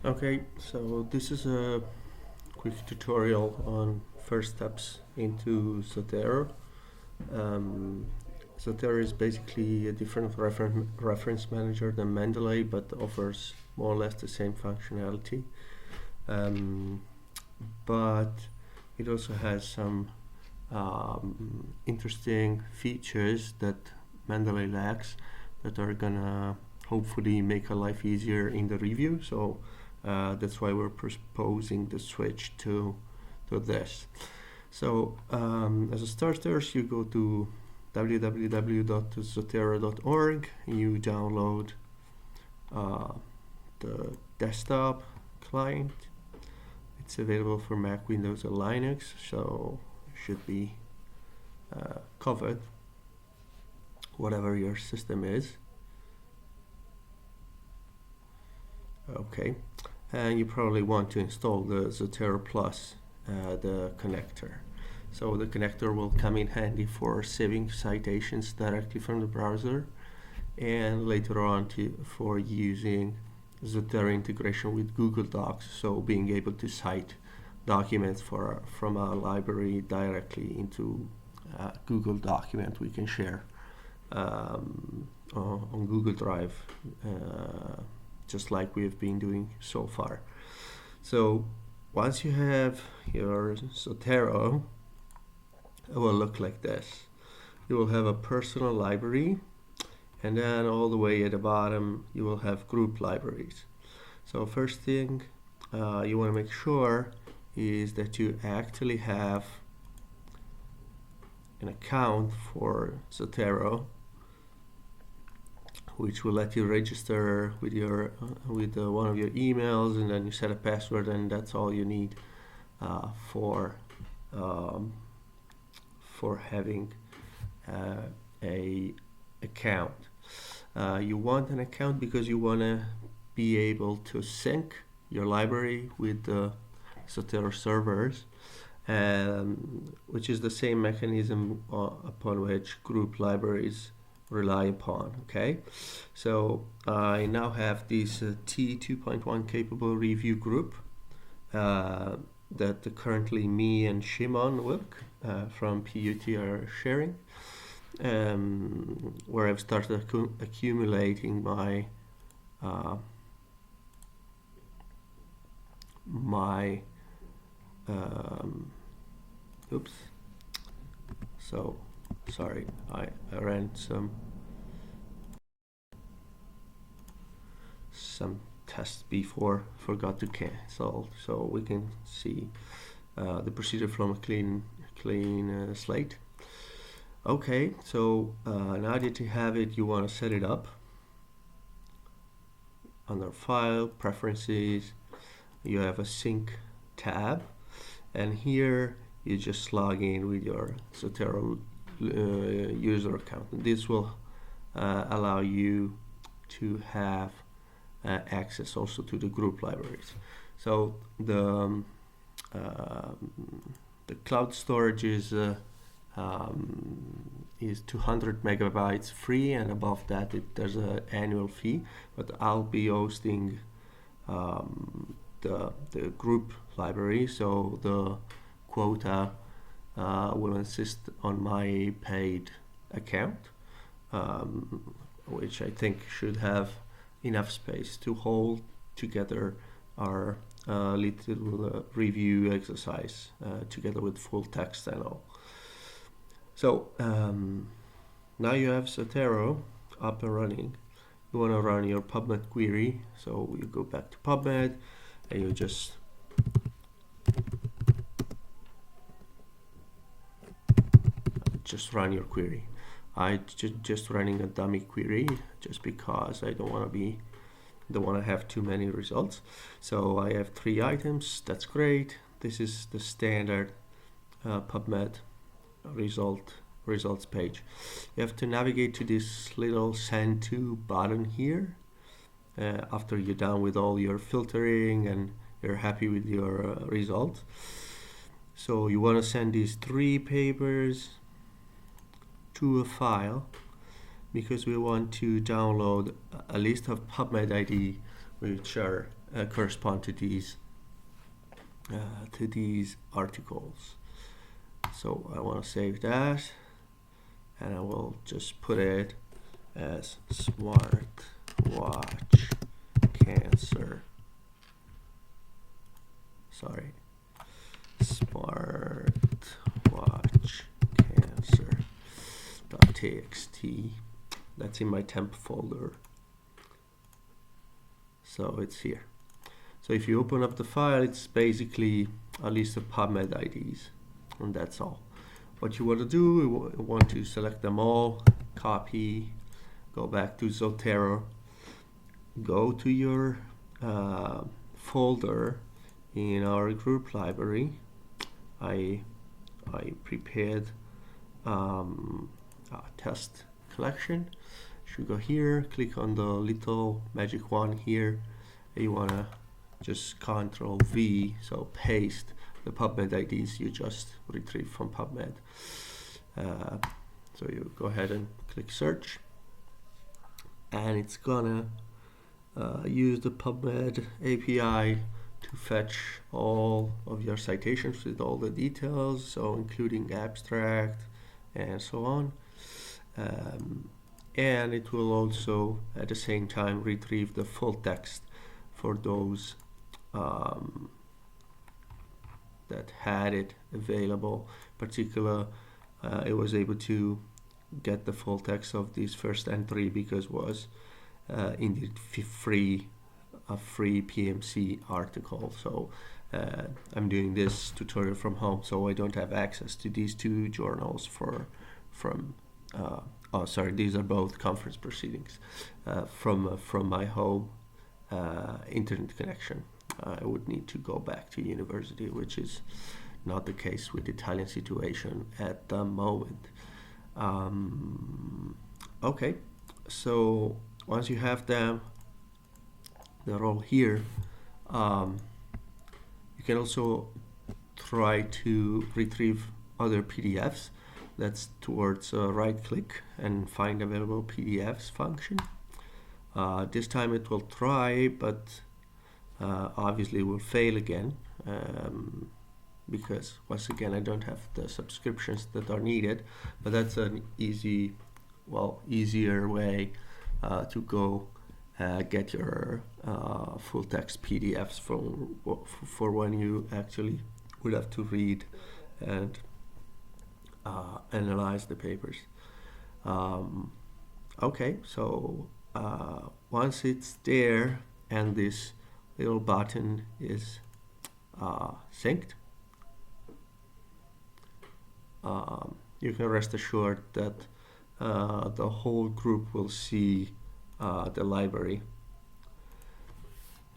Okay, so this is a quick tutorial on first steps into Zotero. Um, Zotero is basically a different reference manager than Mendeley, but offers more or less the same functionality. But it also has some interesting features that Mendeley lacks that are gonna hopefully make our life easier in the review. So that's why we're proposing the switch to this. So as a starters, you go to www.zotero.org. You download the desktop client. It's available for Mac, Windows, and Linux, so it should be covered, whatever your system is. Okay, and you probably want to install the Zotero Plus, the connector. So the connector will come in handy for saving citations directly from the browser, and later on for using Zotero integration with Google Docs, so being able to cite documents from our library directly into Google document we can share on Google Drive, just like we've been doing so far. So once you have your Zotero, it will look like this. You will have a personal library, and then all the way at the bottom you will have group libraries. So first thing you want to make sure is that you actually have an account for Zotero, which will let you register with your one of your emails, and then you set a password, and that's all you need for having a account. You want an account because you want to be able to sync your library with the Zotero servers, which is the same mechanism upon which group libraries rely upon. Okay, so I now have this T2.1 capable review group that currently me and Shimon work from PUT are sharing, where I've started accumulating my oops, so sorry, I ran some tests before, forgot to cancel, so we can see the procedure from a clean slate. Okay, so now that you have it, you want to set it up. Under File, Preferences, you have a Sync tab, and here you just log in with your Zotero user account. This will allow you to have access also to the group libraries. So the cloud storage is 200 megabytes free, and above that there's an annual fee, but I'll be hosting the group library, so the quota will insist on my paid account, which I think should have enough space to hold together our little review exercise together with full text and all. So now you have Zotero up and running. You want to run your PubMed query, so you go back to PubMed and you just run your query. I just running a dummy query just because I don't want to have too many results. So I have 3 items. That's great. This is the standard PubMed results page. You have to navigate to this little send to button here after you're done with all your filtering and you're happy with your result. So you want to send these 3 papers to a file because we want to download a list of PubMed ID which are correspond to these articles. So I want to save that, and I will just put it as smart watch cancer. Sorry, smart watch cancer.txt. That's in my temp folder. So it's here. So if you open up the file, it's basically a list of PubMed IDs, and that's all. What you want to do, you want to select them all, copy, go back to Zotero, go to your folder in our group library. I prepared a test collection. You should go here, click on the little magic wand here. You want to just Control V, so paste the PubMed IDs you just retrieved from PubMed. So you go ahead and click search, and it's gonna use the PubMed API to fetch all of your citations with all the details, so including abstract and so on. And it will also at the same time retrieve the full text for those that had it available. Particular, it was able to get the full text of this first entry because was indeed a free PMC article. So I'm doing this tutorial from home, so I don't have access to these two journals oh sorry, these are both conference proceedings from my home internet connection. I would need to go back to university, which is not the case with the Italian situation at the moment. Okay, so once you have them, they're all here. You can also try to retrieve other PDFs. That's towards right click and find available PDFs function. This time it will try, but obviously it will fail again because once again I don't have the subscriptions that are needed. But that's an easier way to go get your full text PDFs for when you actually would have to read and analyze the papers. Okay, so once it's there and this little button is synced, you can rest assured that the whole group will see the library.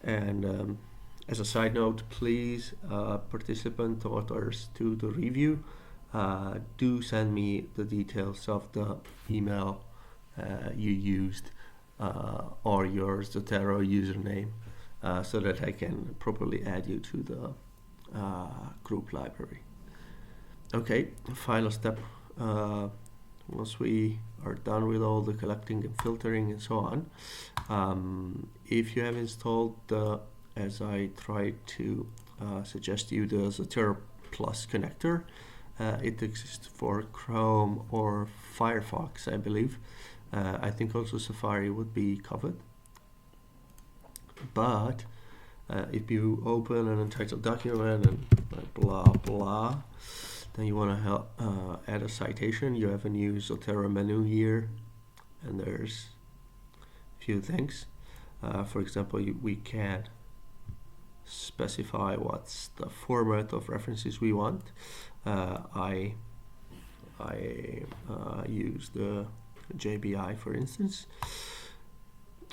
And as a side note, please, participant authors to the review, do send me the details of the email you used or your Zotero username so that I can properly add you to the group library. Okay, final step. Once we are done with all the collecting and filtering and so on, if you have installed as I tried to suggest you, the Zotero Plus connector, it exists for Chrome or Firefox, I believe. I think also Safari would be covered. But if you open an untitled document and blah blah, then you want to add a citation. You have a new Zotero menu here, and there's a few things. For example, we can specify what's the format of references we want. I use the JBI, for instance,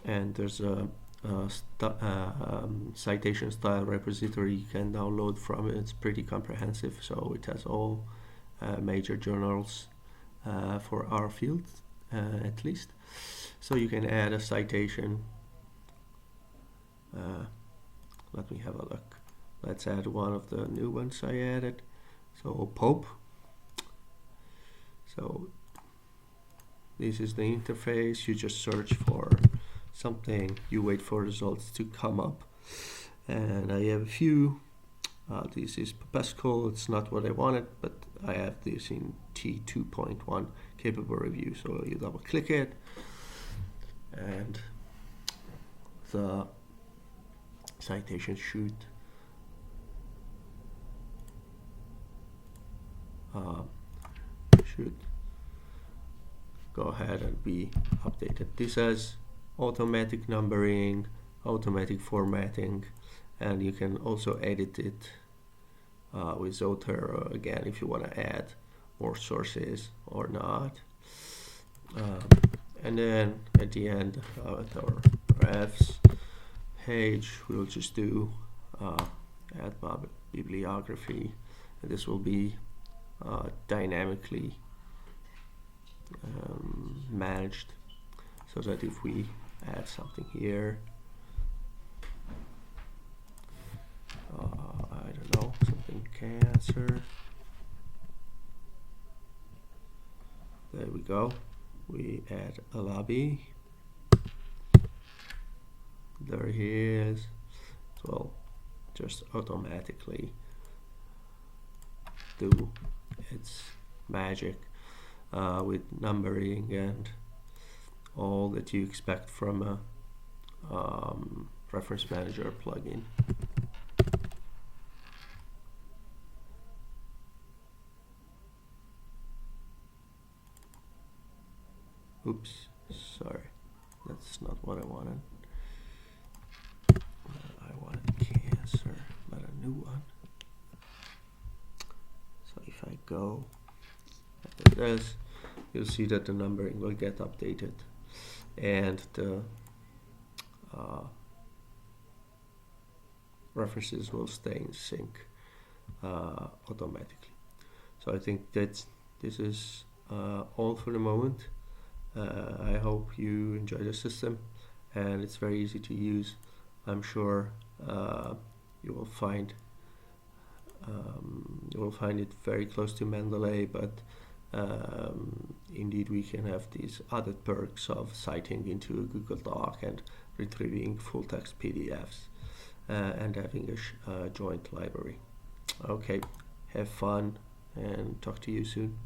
and there's a citation style repository you can download from it. It's pretty comprehensive, so it has all major journals for our field, at least. So you can add a citation. Let me have a look. Let's add one of the new ones I added. So Pope. So this is the interface. You just search for something, you wait for results to come up. And I have a few. This is Pascal, it's not what I wanted, but I have this in T2.1 capable review. So you double click it, and the citation should go ahead and be updated. This has automatic numbering, automatic formatting, and you can also edit it with Zotero again if you want to add more sources or not. And then at the end at our refs page, we'll just do add bibliography, and this will be dynamically managed, so that if we add something here, I don't know, something cancer, there we go, we add a lobby, there he is, it will just automatically do its magic with numbering and all that you expect from a reference manager plugin. Oops, sorry, that's not what I wanted. I wanted cancer, but a new one. So if I go like this, you'll see that the numbering will get updated and the references will stay in sync automatically. So I think that this is all for the moment. I hope you enjoy the system, and it's very easy to use. I'm sure you will find it very close to Mendeley, but indeed we can have these added perks of citing into a Google Doc and retrieving full text PDFs and having a joint library. Okay, have fun and talk to you soon.